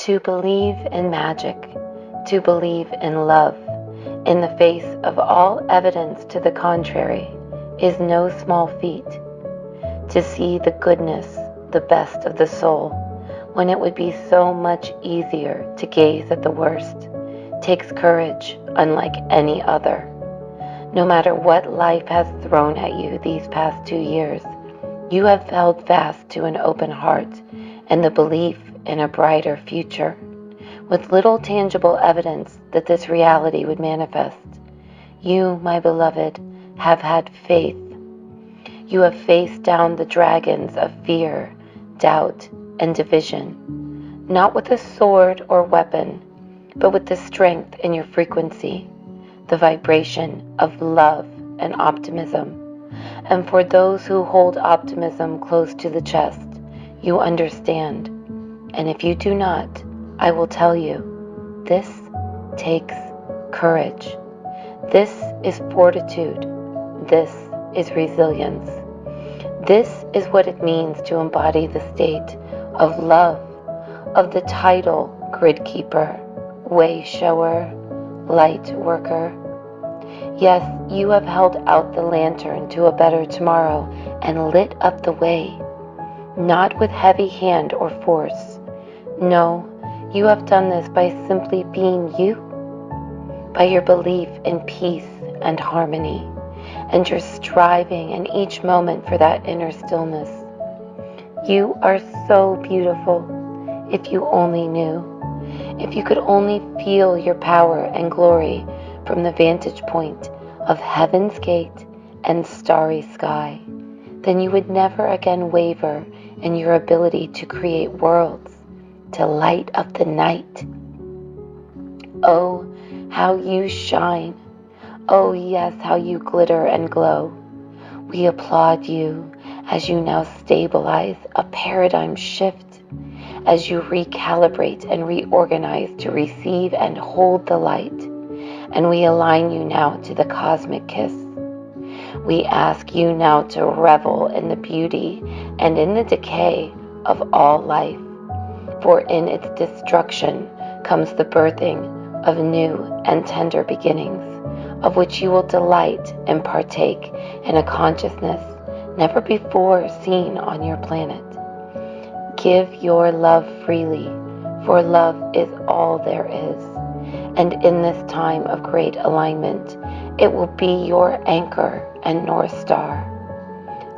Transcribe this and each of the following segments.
To believe in magic, to believe in love, in the face of all evidence to the contrary, is no small feat. To see the goodness, the best of the soul, when it would be so much easier to gaze at the worst, takes courage unlike any other. No matter what life has thrown at you these past 2 years, you have held fast to an open heart and the belief in a brighter future, with little tangible evidence that this reality would manifest. You, my beloved, have had faith. You have faced down the dragons of fear, doubt, and division, not with a sword or weapon, but with the strength in your frequency, the vibration of love and optimism. And for those who hold optimism close to the chest, you understand. And if you do not, I will tell you, this takes courage. This is fortitude. This is resilience. This is what it means to embody the state of love, of the title grid keeper, way shower, light worker. Yes, you have held out the lantern to a better tomorrow and lit up the way, not with heavy hand or force. No, you have done this by simply being you, by your belief in peace and harmony, and your striving in each moment for that inner stillness. You are so beautiful. If you only knew, if you could only feel your power and glory from the vantage point of heaven's gate and starry sky, then you would never again waver in your ability to create worlds, to light up the night. Oh, how you shine. Oh yes, how you glitter and glow. We applaud you as you now stabilize a paradigm shift, as you recalibrate and reorganize to receive and hold the light. And we align you now to the cosmic kiss. We ask you now to revel in the beauty and in the decay of all life, for in its destruction comes the birthing of new and tender beginnings, of which you will delight and partake in a consciousness never before seen on your planet. Give your love freely, for love is all there is. And in this time of great alignment, it will be your anchor and North Star.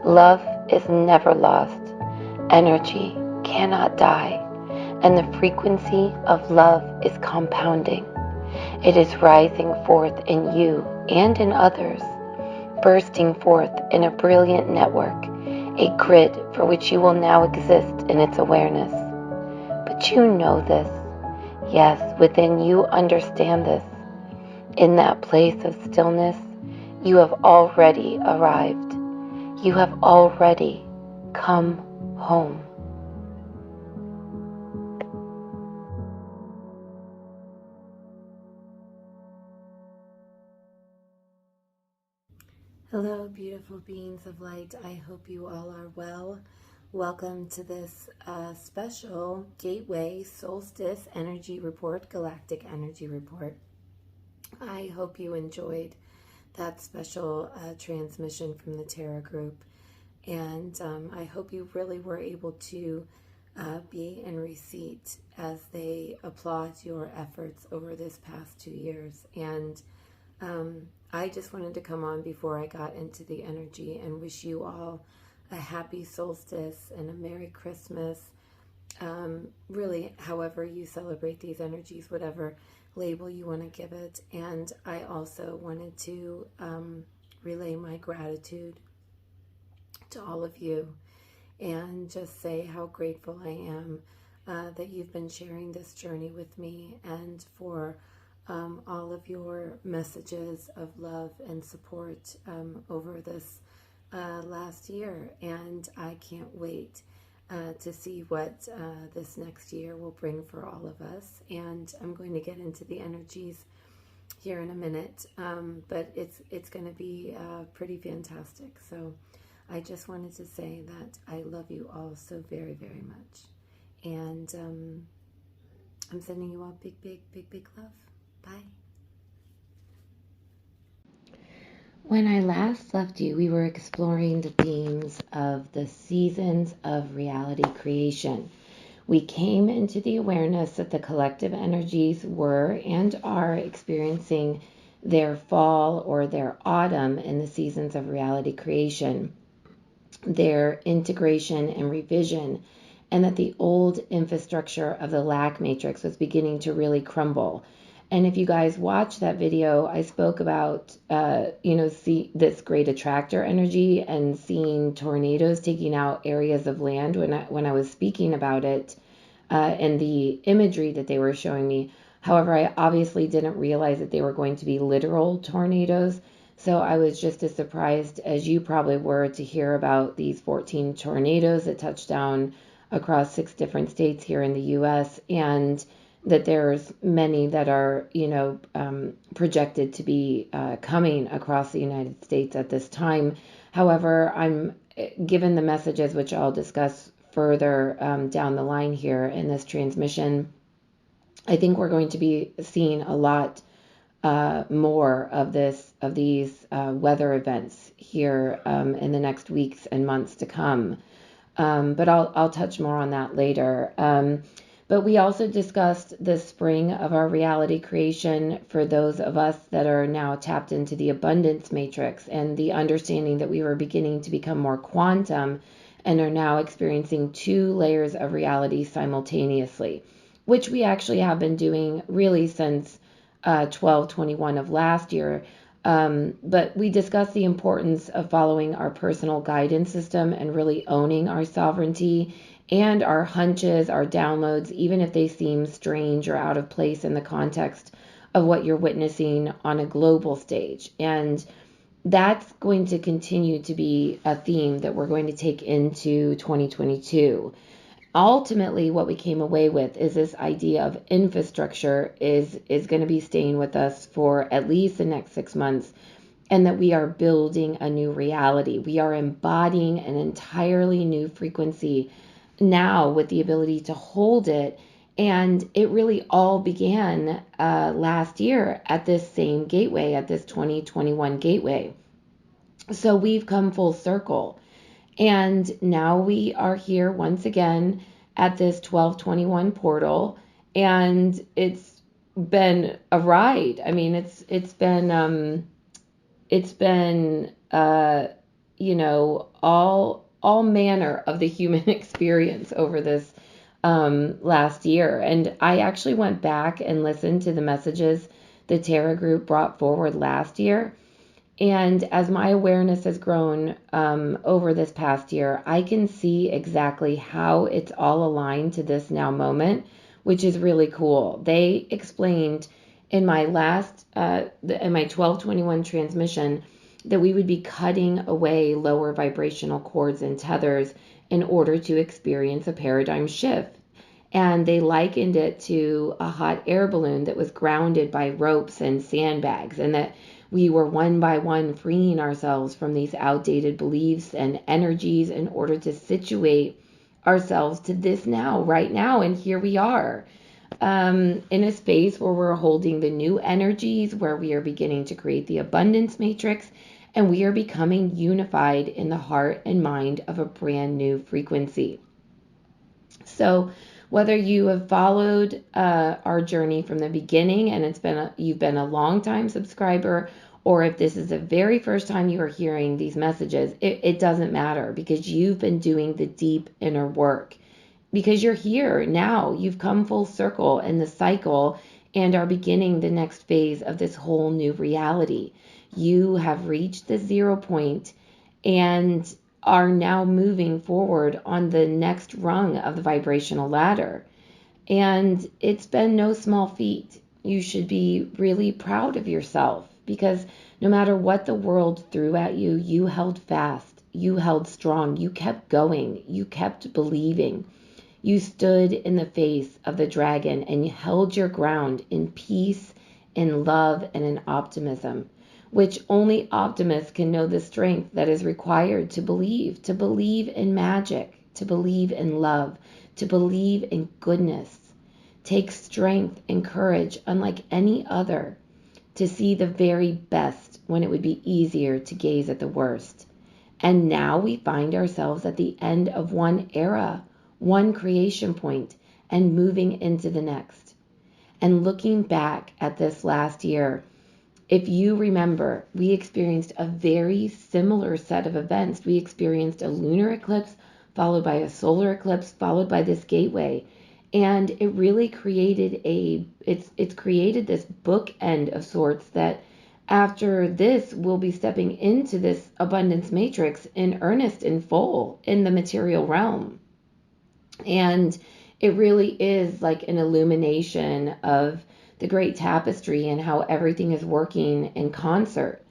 Love is never lost. Energy cannot die. And the frequency of love is compounding. It is rising forth in you and in others, bursting forth in a brilliant network, a grid for which you will now exist in its awareness. But you know this. Yes, within you understand this. In that place of stillness, you have already arrived. You have already come home. Hello, beautiful beings of light. I hope you all are well. Welcome to this special Gateway Solstice Energy Report, Galactic Energy Report. I hope you enjoyed that special transmission from the Terra Group. And I hope you really were able to be in receipt as they applaud your efforts over this past 2 years. And I just wanted to come on before I got into the energy and wish you all a happy solstice and a Merry Christmas. Really, however you celebrate these energies, whatever label you want to give it. And I also wanted to relay my gratitude to all of you and just say how grateful I am that you've been sharing this journey with me, and for all of your messages of love and support over this last year. And I can't wait to see what this next year will bring for all of us. And I'm going to get into the energies here in a minute, but it's going to be pretty fantastic. So I just wanted to say that I love you all so very, very much. And I'm sending you all big, big, big, big love. Bye. When I last left you, we were exploring the themes of the seasons of reality creation. We came into the awareness that the collective energies were and are experiencing their fall or their autumn in the seasons of reality creation, their integration and revision, and that the old infrastructure of the lack matrix was beginning to really crumble. And if you guys watch that video, I spoke about, see this great attractor energy and seeing tornadoes taking out areas of land when I was speaking about it, and the imagery that they were showing me. However, I obviously didn't realize that they were going to be literal tornadoes. So I was just as surprised as you probably were to hear about these 14 tornadoes that touched down across 6 different states here in the U.S. and that there's many that are, projected to be coming across the United States at this time. However, I'm given the messages, which I'll discuss further down the line here in this transmission. I think we're going to be seeing a lot more of these weather events here in the next weeks and months to come. But I'll touch more on that later. But we also discussed the spring of our reality creation for those of us that are now tapped into the abundance matrix and the understanding that we were beginning to become more quantum and are now experiencing 2 layers of reality simultaneously, which we actually have been doing really since 12/21 of last year. But we discussed the importance of following our personal guidance system and really owning our sovereignty and our hunches, our downloads, even if they seem strange or out of place in the context of what you're witnessing on a global stage. And that's going to continue to be a theme that we're going to take into 2022. Ultimately, what we came away with is this idea of infrastructure is going to be staying with us for at least the next 6 months, and that we are building a new reality. We are embodying an entirely new frequency now with the ability to hold it. And it really all began last year at this same gateway, at this 2021 gateway. So we've come full circle. And now we are here once again at this 1221 portal, and it's been a ride. I mean, it's been all manner of the human experience over this last year. And I actually went back and listened to the messages the Terra group brought forward last year. And as my awareness has grown over this past year, I can see exactly how it's all aligned to this now moment, which is really cool. They explained in my last, in my 1221 transmission, that we would be cutting away lower vibrational cords and tethers in order to experience a paradigm shift. And they likened it to a hot air balloon that was grounded by ropes and sandbags, and that we were one by one freeing ourselves from these outdated beliefs and energies in order to situate ourselves to this now, right now. And here we are in a space where we're holding the new energies, where we are beginning to create the abundance matrix, and we are becoming unified in the heart and mind of a brand new frequency. So whether you have followed our journey from the beginning and you've been a long time subscriber, or if this is the very first time you are hearing these messages, it doesn't matter, because you've been doing the deep inner work. Because you're here now, you've come full circle in the cycle and are beginning the next phase of this whole new reality. You have reached the 0 point and are now moving forward on the next rung of the vibrational ladder. And it's been no small feat. You should be really proud of yourself, because no matter what the world threw at you, you held fast, you held strong, you kept going, you kept believing. You stood in the face of the dragon and you held your ground in peace, in love, and in optimism, which only optimists can know the strength that is required to believe in magic, to believe in love, to believe in goodness, takes strength and courage unlike any other to see the very best when it would be easier to gaze at the worst. And now we find ourselves at the end of one era, one creation point, and moving into the next. And looking back at this last year, if you remember, we experienced a very similar set of events. We experienced a lunar eclipse, followed by a solar eclipse, followed by this gateway. And it really created it's created this bookend of sorts that after this, we'll be stepping into this abundance matrix in earnest, in full, in the material realm. And it really is like an illumination of the great tapestry and how everything is working in concert.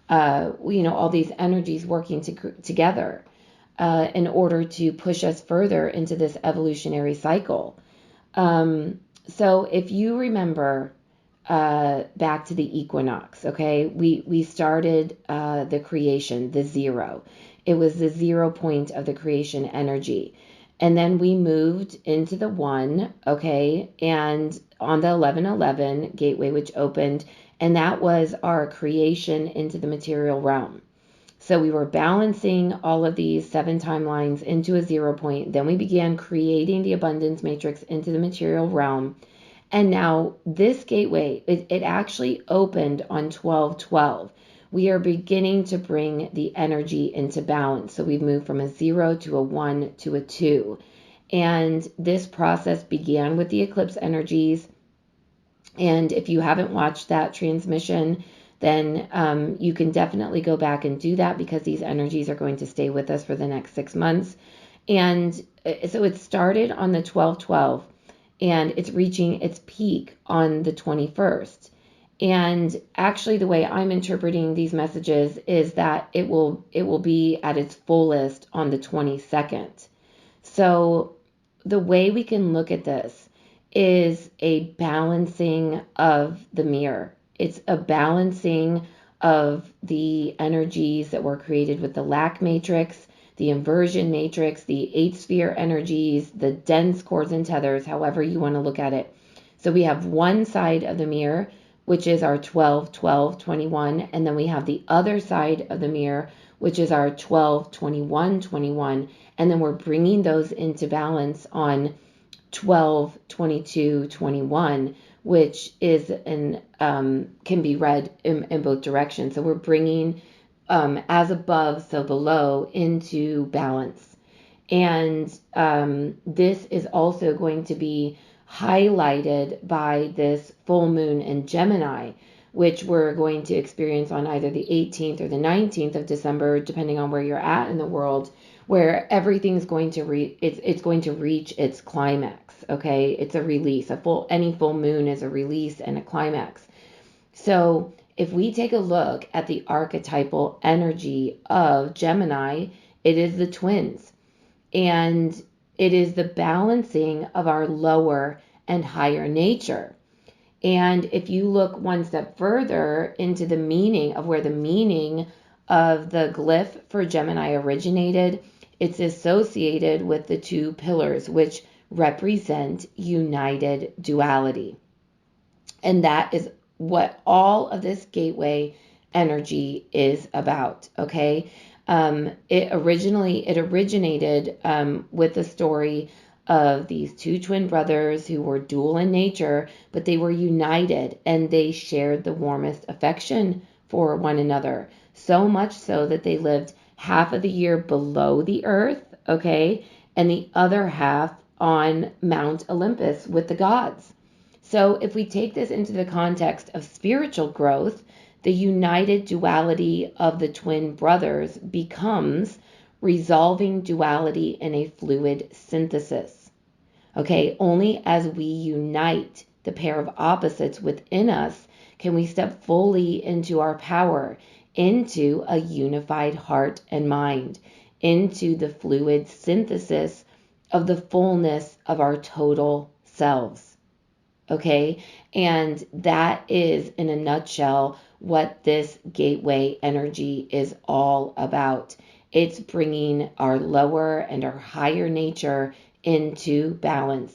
All these energies working together in order to push us further into this evolutionary cycle. So if you remember back to the equinox, okay, we started the creation, the zero. It was the 0 point of the creation energy. And then we moved into the 1, okay, and on the 1111 gateway, which opened, and that was our creation into the material realm. So we were balancing all of these 7 timelines into a 0 point. Then we began creating the abundance matrix into the material realm. And now this gateway, it actually opened on 12/12. We are beginning to bring the energy into balance. So we've moved from a 0 to a 1 to a 2. And this process began with the eclipse energies. And if you haven't watched that transmission, then you can definitely go back and do that, because these energies are going to stay with us for the next 6 months. And so it started on the 12/12, and it's reaching its peak on the 21st. And actually, the way I'm interpreting these messages is that it will be at its fullest on the 22nd. So the way we can look at this is a balancing of the mirror. It's a balancing of the energies that were created with the lack matrix, the inversion matrix, the 8-sphere energies, the dense cords and tethers, however you want to look at it. So we have one side of the mirror, which is our 12/12/21, and then we have the other side of the mirror, which is our 12/21/21, and then we're bringing those into balance on 12/22/21, which is can be read in both directions. So we're bringing as above, so below, into balance. And this is also going to be highlighted by this full moon in Gemini, which we're going to experience on either the 18th or the 19th of December, depending on where you're at in the world, where everything's going to it's going to reach its climax. Okay, it's a release. Any full moon is a release and a climax. So if we take a look at the archetypal energy of Gemini, it is the twins, and it is the balancing of our lower and higher nature. And if you look one step further into the meaning of where the meaning of the glyph for Gemini originated, it's associated with the 2 pillars, which represent united duality. And that is what all of this gateway energy is about, okay? It originated with the story of these 2 twin brothers who were dual in nature, but they were united and they shared the warmest affection for one another. So much so that they lived half of the year below the earth, okay, and the other half on Mount Olympus with the gods. So if we take this into the context of spiritual growth, the united duality of the twin brothers becomes resolving duality in a fluid synthesis. Okay, only as we unite the pair of opposites within us can we step fully into our power, into a unified heart and mind, into the fluid synthesis of the fullness of our total selves. Okay, and that is, in a nutshell, what this gateway energy is all about. It's bringing our lower and our higher nature into balance.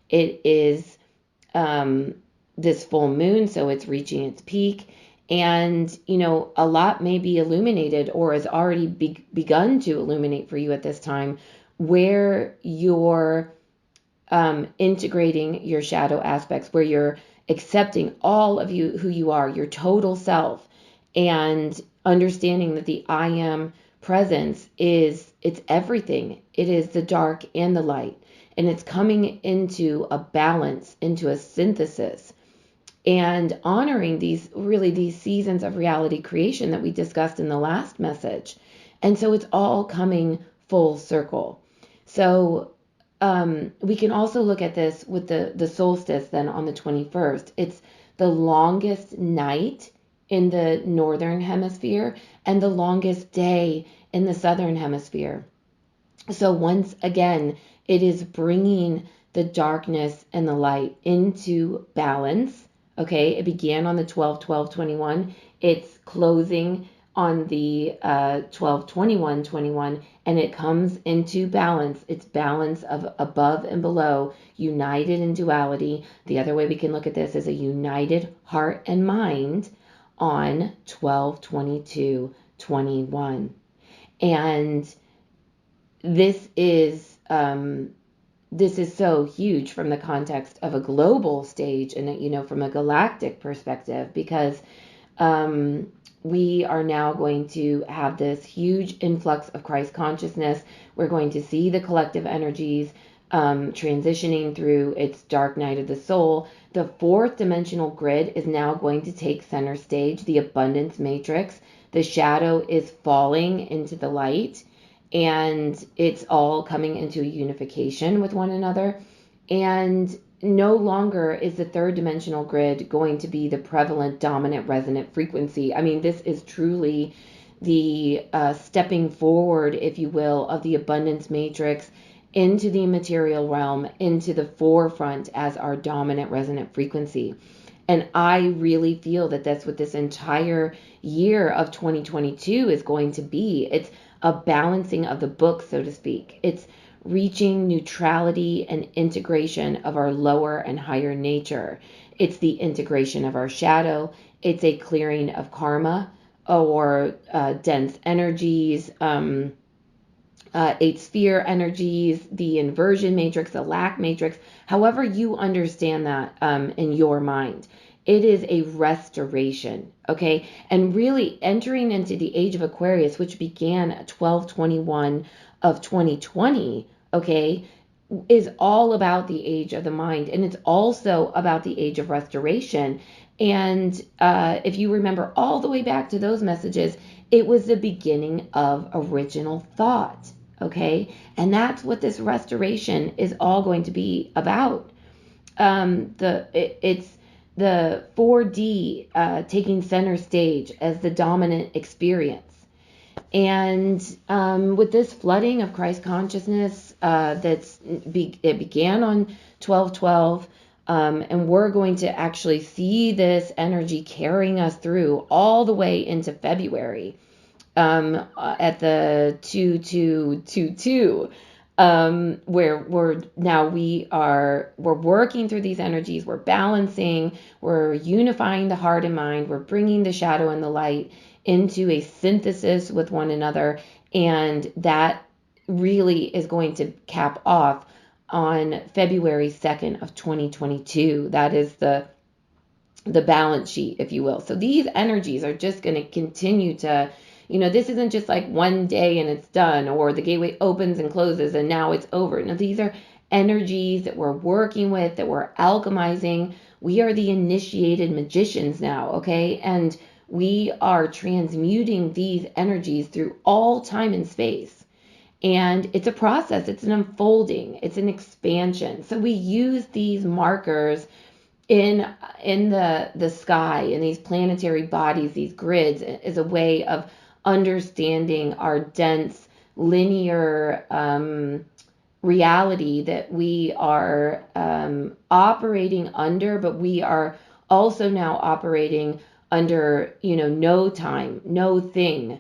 It is this full moon, so it's reaching its peak. And, a lot may be illuminated or has already begun to illuminate for you at this time, where you're integrating your shadow aspects, where you're accepting all of you, who you are, your total self, and understanding that the I am presence it's everything. It is the dark and the light. And it's coming into a balance, into a synthesis, and honoring these seasons of reality creation that we discussed in the last message. And so it's all coming full circle. So we can also look at this with the solstice then on the 21st. It's the longest night in the northern hemisphere and the longest day in the southern hemisphere. So once again, it is bringing the darkness and the light into balance. Okay, it began on the 12/12/21. It's closing on the 12/21/21, and it comes into balance. It's balance of above and below, united in duality. The other way we can look at this is a united heart and mind on 12/22/21. And this is so huge from the context of a global stage and from a galactic perspective, because we are now going to have this huge influx of Christ consciousness. We're going to see the collective energies transitioning through its dark night of the soul. The fourth dimensional grid is now going to take center stage, the abundance matrix. The shadow is falling into the light, and it's all coming into a unification with one another. And no longer is the third dimensional grid going to be the prevalent, dominant, resonant frequency. I mean, this is truly the stepping forward, if you will, of the abundance matrix into the material realm, into the forefront as our dominant resonant frequency. And I really feel that that's what this entire year of 2022 is going to be. It's a balancing of the book, so to speak. It's reaching neutrality and integration of our lower and higher nature. It's the integration of our shadow. It's a clearing of karma or dense energies, eight sphere energies, the inversion matrix, the lack matrix, however you understand that in your mind. It is a restoration, okay? And really entering into the age of Aquarius, which began at 12/21 of 2020, okay, is all about the age of the mind. And it's also about the age of restoration. And if you remember all the way back to those messages, it was the beginning of original thought, okay? And that's what this restoration is all going to be about. It's the 4D taking center stage as the dominant experience. And with this flooding of Christ consciousness it began on 12/12, and we're going to actually see this energy carrying us through all the way into February at the 2222. Where we're working through these energies, we're balancing, we're unifying the heart and mind, we're bringing the shadow and the light into a synthesis with one another, and that really is going to cap off on February 2nd of 2022. That is the balance sheet, if you will. So these energies are just going to continue to, this isn't just like one day and it's done, or the gateway opens and closes and now it's over. No, these are energies that we're working with, that we're alchemizing. We are the initiated magicians now, okay? And we are transmuting these energies through all time and space. And it's a process, it's an unfolding, it's an expansion. So we use these markers in the sky, in these planetary bodies, these grids, as a way of understanding our dense linear reality that we are operating under, but we are also now operating under no time, no thing,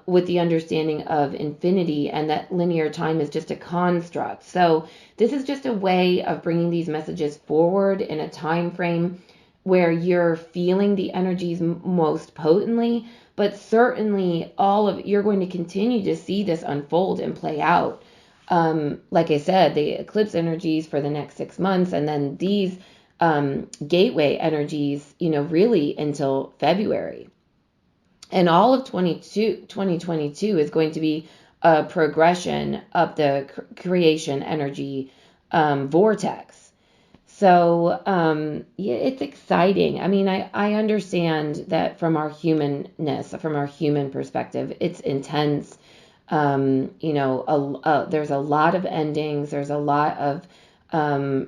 with the understanding of infinity and that linear time is just a construct. So this is just a way of bringing these messages forward in a time frame where you're feeling the energies most potently, but certainly you're going to continue to see this unfold and play out. Like I said, the eclipse energies for the next 6 months, and then these gateway energies, really until February. And all of 2022 is going to be a progression of the creation energy vortex. So yeah, it's exciting. I mean, I understand that from our humanness, from our human perspective, it's intense. There's a lot of endings. There's a lot of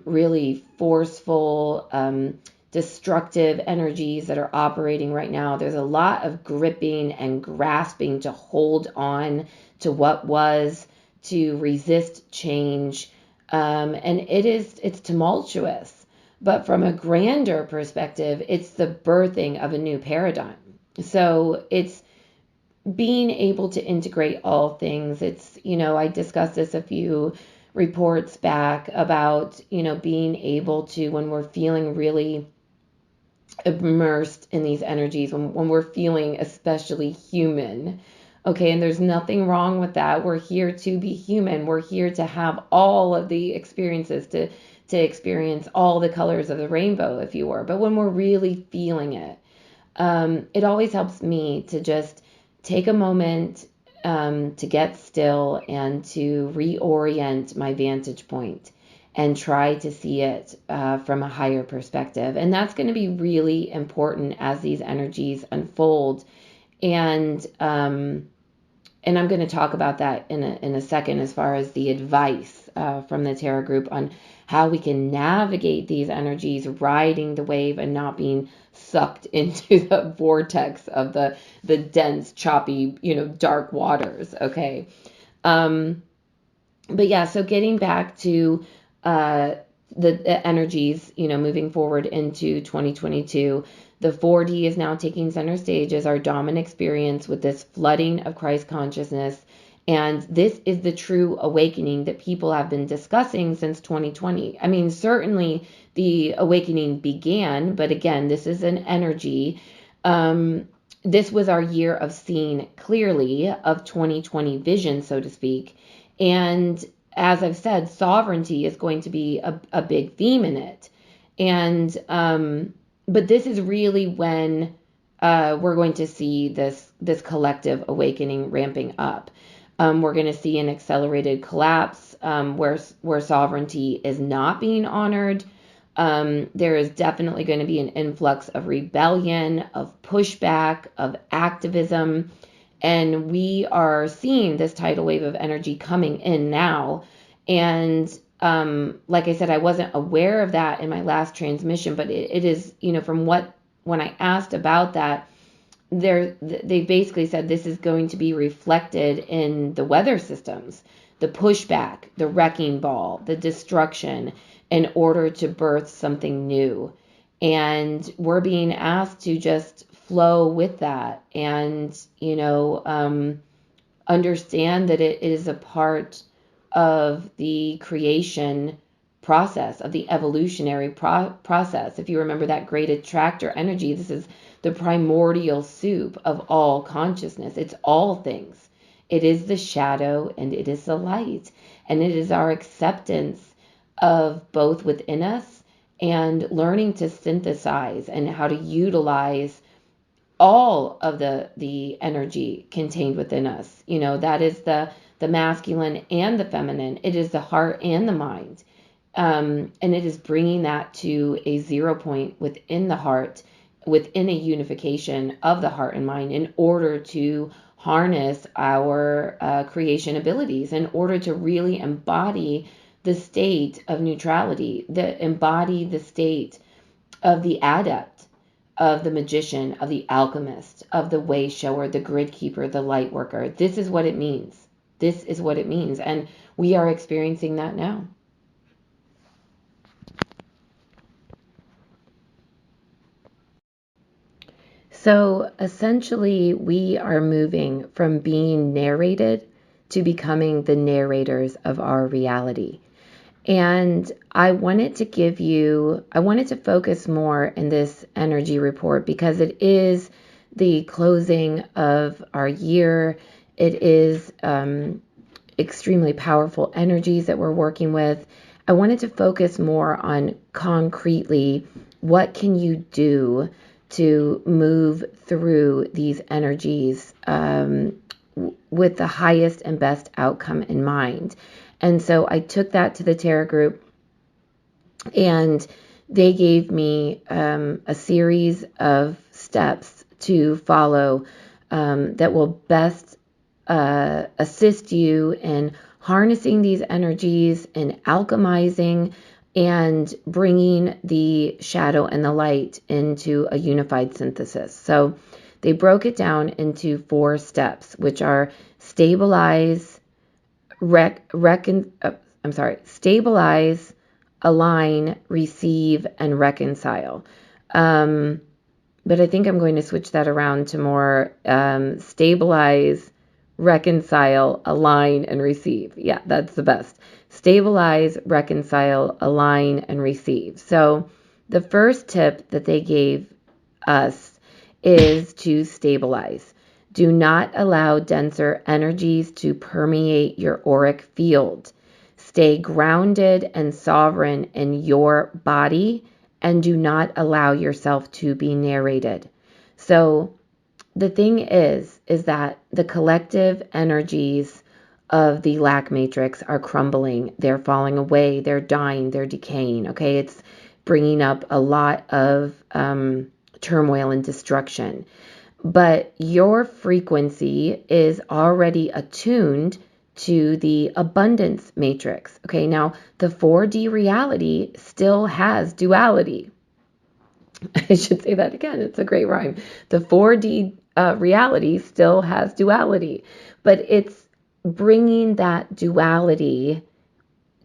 really forceful, destructive energies that are operating right now. There's a lot of gripping and grasping to hold on to what was, to resist change. And it's tumultuous. But from a grander perspective, it's the birthing of a new paradigm. So it's being able to integrate all things. It's, I discussed this a few reports back about, being able to, when we're feeling really immersed in these energies, when we're feeling especially human. Okay, and there's nothing wrong with that. We're here to be human. We're here to have all of the experiences, to experience all the colors of the rainbow, if you were. But when we're really feeling it, it always helps me to just take a moment to get still and to reorient my vantage point and try to see it from a higher perspective. And that's going to be really important as these energies unfold. And I'm going to talk about that in a second, as far as the advice from the Tarot group on how we can navigate these energies, riding the wave and not being sucked into the vortex of the dense, choppy, dark waters. Okay. But yeah, so getting back to the energies, moving forward into 2022, the 4D is now taking center stage as our dominant experience with this flooding of Christ consciousness. And this is the true awakening that people have been discussing since 2020. I mean, certainly the awakening began, but again, this is an energy. This was our year of seeing clearly, of 2020 vision, so to speak. And as I've said, sovereignty is going to be a big theme in it. And but this is really when we're going to see this collective awakening ramping up. We're going to see an accelerated collapse where sovereignty is not being honored. There is definitely going to be an influx of rebellion, of pushback, of activism. And we are seeing this tidal wave of energy coming in now. And like I said, I wasn't aware of that in my last transmission, but it is, when I asked about that, they basically said this is going to be reflected in the weather systems, the pushback, the wrecking ball, the destruction, in order to birth something new. And we're being asked to just flow with that and, understand that it is a part of the creation process, of the evolutionary process. If you remember that great attractor energy, this is the primordial soup of all consciousness. It's all things. It is the shadow and it is the light. And it is our acceptance of both within us and learning to synthesize and how to utilize all of the energy contained within us. That is the masculine and the feminine. It is the heart and the mind. And it is bringing that to a 0 point within the heart, within a unification of the heart and mind, in order to harness our creation abilities, in order to really embody the state of neutrality, embody the state of the adept, of the magician, of the alchemist, of the way shower, the grid keeper, the light worker. This is what it means. This is what it means. And we are experiencing that now. So essentially, we are moving from being narrated to becoming the narrators of our reality. And I wanted to focus more in this energy report because it is the closing of our year. It is extremely powerful energies that we're working with. I wanted to focus more on concretely, what can you do to move through these energies with the highest and best outcome in mind. And so I took that to the Tarot group, and they gave me a series of steps to follow that will best assist you in harnessing these energies and alchemizing and bringing the shadow and the light into a unified synthesis. So they broke it down into 4 steps, which are stabilize, stabilize, align, receive, and reconcile. But I think I'm going to switch that around to more stabilize, reconcile, align, and receive. Yeah, that's the best. Stabilize, reconcile, align, and receive. So the first tip that they gave us is to stabilize. Do not allow denser energies to permeate your auric field. Stay grounded and sovereign in your body and do not allow yourself to be narrated. So the thing is that the collective energies of the lack matrix are crumbling. They're falling away. They're dying. They're decaying. Okay. It's bringing up a lot of turmoil and destruction. But your frequency is already attuned to the abundance matrix. Okay. Now the 4D reality still has duality. I should say that again. It's a great rhyme. The 4D reality still has duality, but it's bringing that duality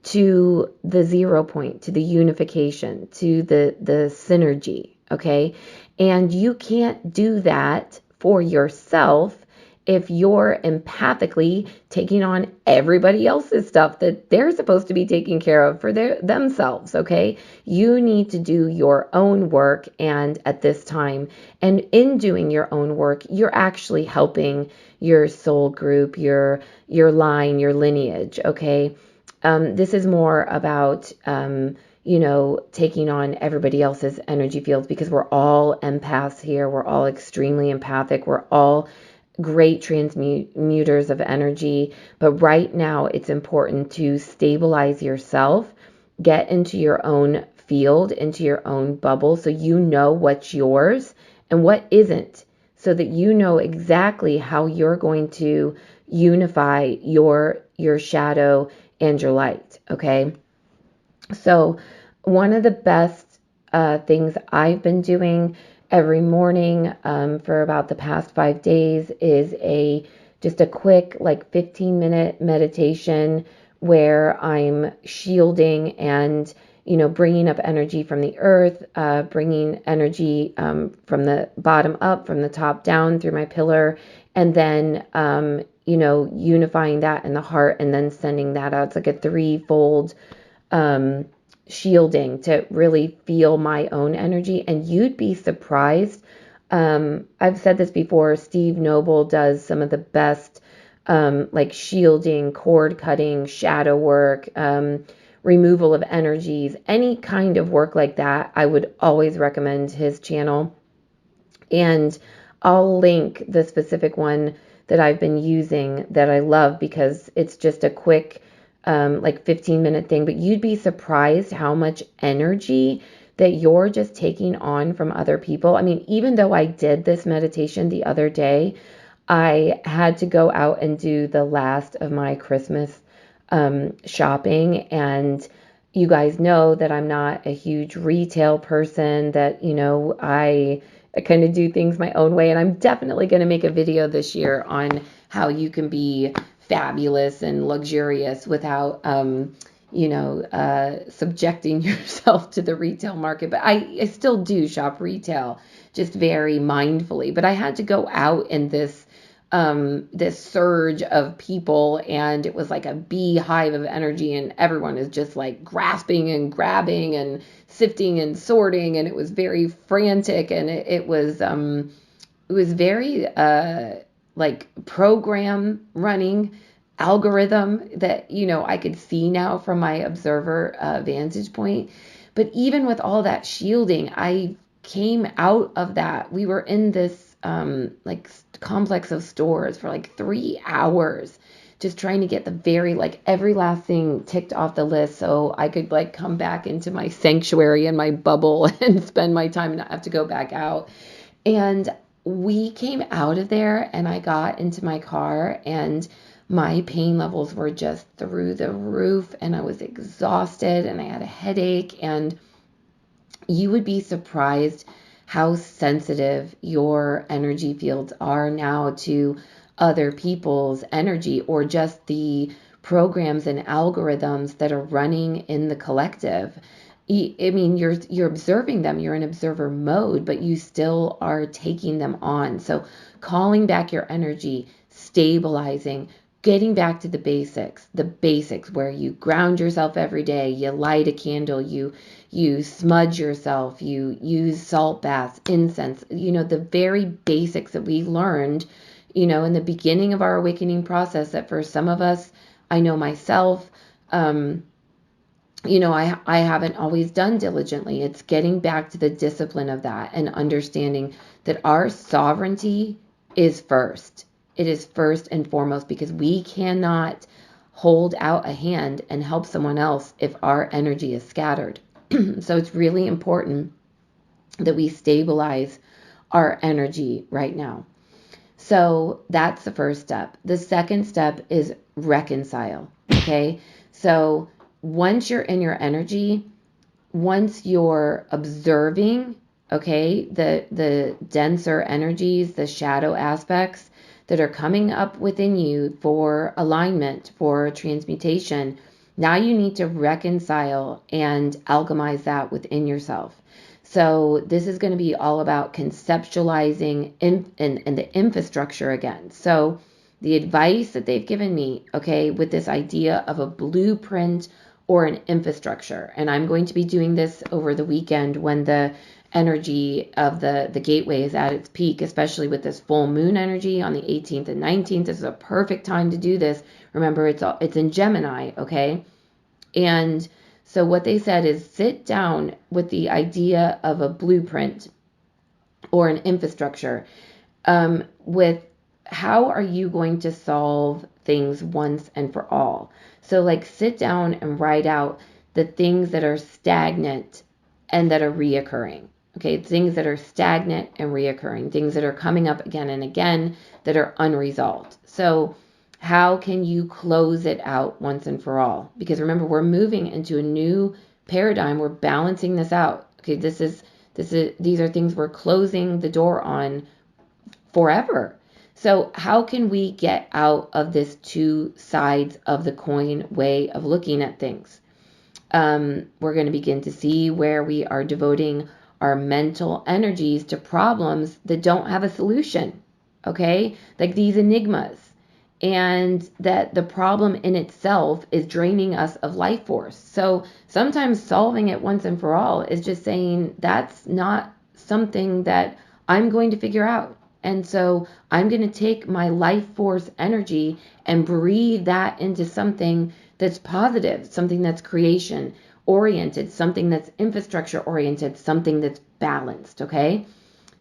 to the 0 point, to the unification, to the synergy, okay? And you can't do that for yourself if you're empathically taking on everybody else's stuff that they're supposed to be taking care of for themselves, okay? You need to do your own work, and at this time, and in doing your own work, you're actually helping your soul group, your line, your lineage, okay? This is more about, taking on everybody else's energy fields, because we're all empaths here. We're all extremely empathic. We're all great transmuters of energy. But right now, it's important to stabilize yourself, get into your own field, into your own bubble, so you know what's yours and what isn't, so that you know exactly how you're going to unify your shadow and your light, okay? So one of the best things I've been doing every morning for about the past 5 days is just a quick 15-minute meditation where I'm shielding and bringing up energy from the earth, bringing energy from the bottom up, from the top down through my pillar, and then unifying that in the heart and then sending that out. It's like a 3-fold shielding to really feel my own energy. And you'd be surprised. I've said this before, Steve Noble does some of the best shielding, cord cutting, shadow work, removal of energies, any kind of work like that. I would always recommend his channel. And I'll link the specific one that I've been using that I love, because it's just a quick 15-minute thing. But you'd be surprised how much energy that you're just taking on from other people. I mean, even though I did this meditation the other day, I had to go out and do the last of my Christmas shopping. And you guys know that I'm not a huge retail person, that, I kind of do things my own way. And I'm definitely going to make a video this year on how you can be fabulous and luxurious without, subjecting yourself to the retail market. But I still do shop retail, just very mindfully. But I had to go out in this surge of people, and it was like a beehive of energy, and everyone is just like grasping and grabbing and sifting and sorting, and it was very frantic, and it was very like program running algorithm that, you know, I could see now from my observer vantage point. But even with all that shielding, I came out of that. We were in this like complex of stores for like 3 hours, just trying to get the very, like, every last thing ticked off the list so I could like come back into my sanctuary and my bubble and spend my time and not have to go back out. And we came out of there, and I got into my car, and my pain levels were just through the roof, and I was exhausted, and I had a headache. And you would be surprised how sensitive your energy fields are now to other people's energy, or just the programs and algorithms that are running in the collective. I mean, you're observing them, you're in observer mode, but you still are taking them on. So calling back your energy, stabilizing, getting back to the basics where you ground yourself every day, you light a candle, you smudge yourself, you use salt baths, incense, you know, the very basics that we learned, you know, in the beginning of our awakening process, that for some of us, I know myself, you know, I haven't always done diligently. It's getting back to the discipline of that and understanding that our sovereignty is first. It is first and foremost, because we cannot hold out a hand and help someone else if our energy is scattered. So it's really important that we stabilize our energy right now. So that's the first step. The second step is reconcile. Okay. So once you're in your energy, once you're observing, okay, the denser energies, the shadow aspects that are coming up within you for alignment, for transmutation, now you need to reconcile and alchemize that within yourself. So this is going to be all about conceptualizing and the infrastructure again. So the advice that they've given me, okay, with this idea of a blueprint or an infrastructure. And I'm going to be doing this over the weekend when the energy of the gateway is at its peak, especially with this full moon energy on the 18th and 19th. This is a perfect time to do this. Remember, it's in Gemini, okay? And so what they said is sit down with the idea of a blueprint or an infrastructure, with how are you going to solve things once and for all. So like sit down and write out the things that are stagnant and that are reoccurring. Okay, things that are stagnant and reoccurring, things that are coming up again and again that are unresolved. So how can you close it out once and for all? Because remember, we're moving into a new paradigm. We're balancing this out. Okay, these are things we're closing the door on forever. So how can we get out of this two sides of the coin way of looking at things? We're going to begin to see where we are devoting our mental energies to problems that don't have a solution, okay? Like these enigmas, and that the problem in itself is draining us of life force. So sometimes solving it once and for all is just saying that's not something that I'm going to figure out. And so I'm going to take my life force energy and breathe that into something that's positive, something that's creation oriented, something that's infrastructure oriented, something that's balanced, okay?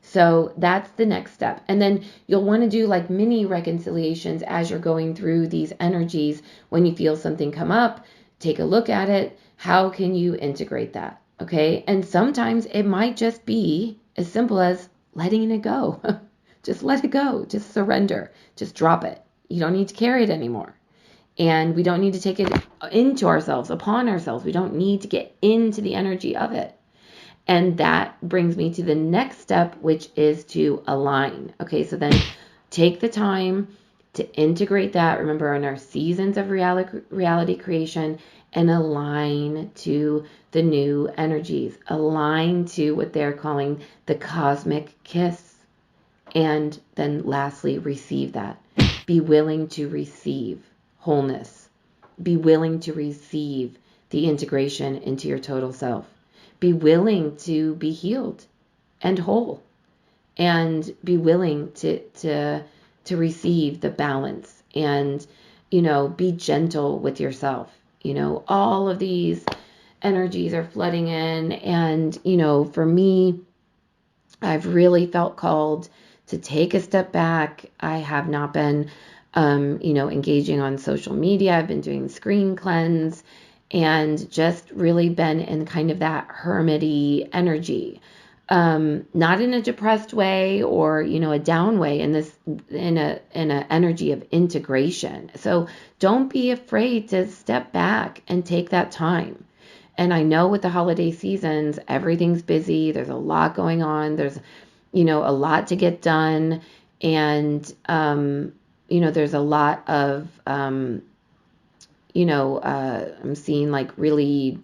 So that's the next step. And then you'll want to do like mini reconciliations as you're going through these energies. When you feel something come up, take a look at it. How can you integrate that? Okay. And sometimes it might just be as simple as letting it go. Just let it go. Just surrender. Just drop it. You don't need to carry it anymore. And we don't need to take it into ourselves, upon ourselves. We don't need to get into the energy of it. And that brings me to the next step, which is to align. Okay, so then take the time to integrate that, remember, in our seasons of reality creation, and align to the new energies, align to what they're calling the cosmic kiss. And then lastly, receive that. Be willing to receive wholeness. Be willing to receive the integration into your total self. Be willing to be healed and whole, and be willing to receive the balance, and, be gentle with yourself. All of these energies are flooding in, and, for me, I've really felt called to take a step back. I have not been, engaging on social media. I've been doing screen cleanse, and just really been in kind of that hermity energy. Not in a depressed way or, a down way, in a energy of integration. So don't be afraid to step back and take that time. And I know with the holiday seasons, everything's busy. There's a lot going on. There's, a lot to get done. And, there's a lot of, I'm seeing like really,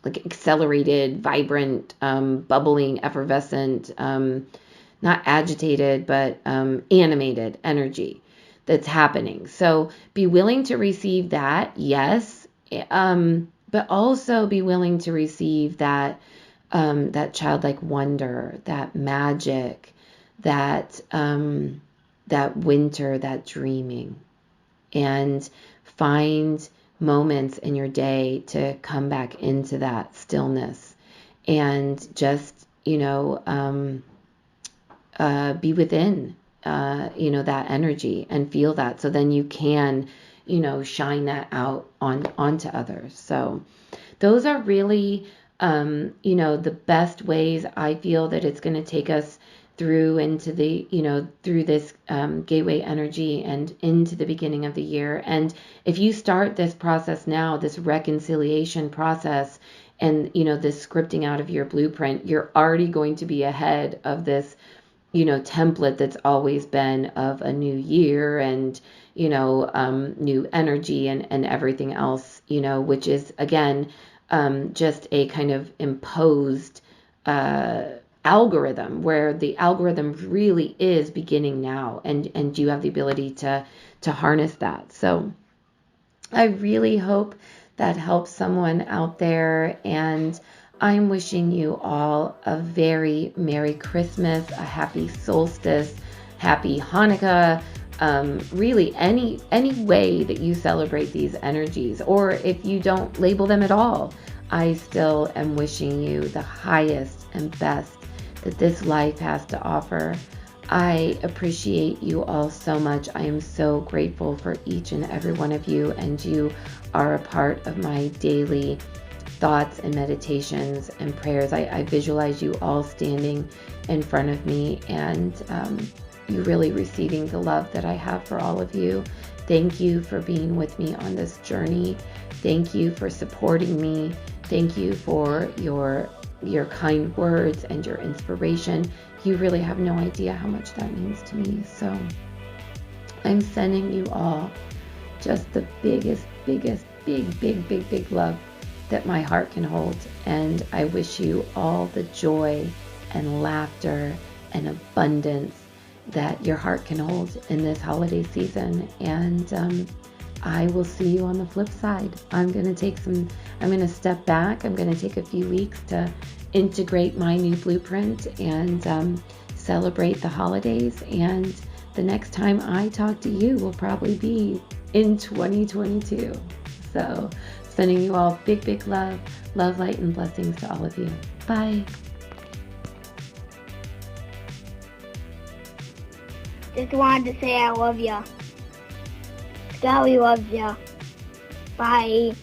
like accelerated, vibrant, bubbling, effervescent, not agitated, but animated energy that's happening. So be willing to receive that, yes, but also be willing to receive that that childlike wonder, that magic, that that winter, that dreaming, and find moments in your day to come back into that stillness, and just be within that energy and feel that, so then you can shine that out onto others. So those are really the best ways I feel that it's going to take us through into the, through this gateway energy and into the beginning of the year. And if you start this process now, this reconciliation process, and, this scripting out of your blueprint, you're already going to be ahead of this, template that's always been of a new year and, new energy and everything else, which is, again, just a kind of imposed algorithm, where the algorithm really is beginning now, and you have the ability to harness that. So I really hope that helps someone out there, and I'm wishing you all a very Merry Christmas, a happy solstice, happy Hanukkah, really any way that you celebrate these energies, or if you don't label them at all, I still am wishing you the highest and best that this life has to offer. I appreciate you all so much. I am so grateful for each and every one of you, and you are a part of my daily thoughts and meditations and prayers. I visualize you all standing in front of me, and you really receiving the love that I have for all of you. Thank you for being with me on this journey. Thank you for supporting me. Thank you for your kind words and your inspiration. You really have no idea how much that means to me. So I'm sending you all just the biggest, big love that my heart can hold. And I wish you all the joy and laughter and abundance that your heart can hold in this holiday season. And I will see you on the flip side. I'm going to step back. I'm going to take a few weeks to integrate my new blueprint and celebrate the holidays. And the next time I talk to you will probably be in 2022. So sending you all big love, light, and blessings to all of you. Bye. Just wanted to say I love ya. Scully loves ya. Bye.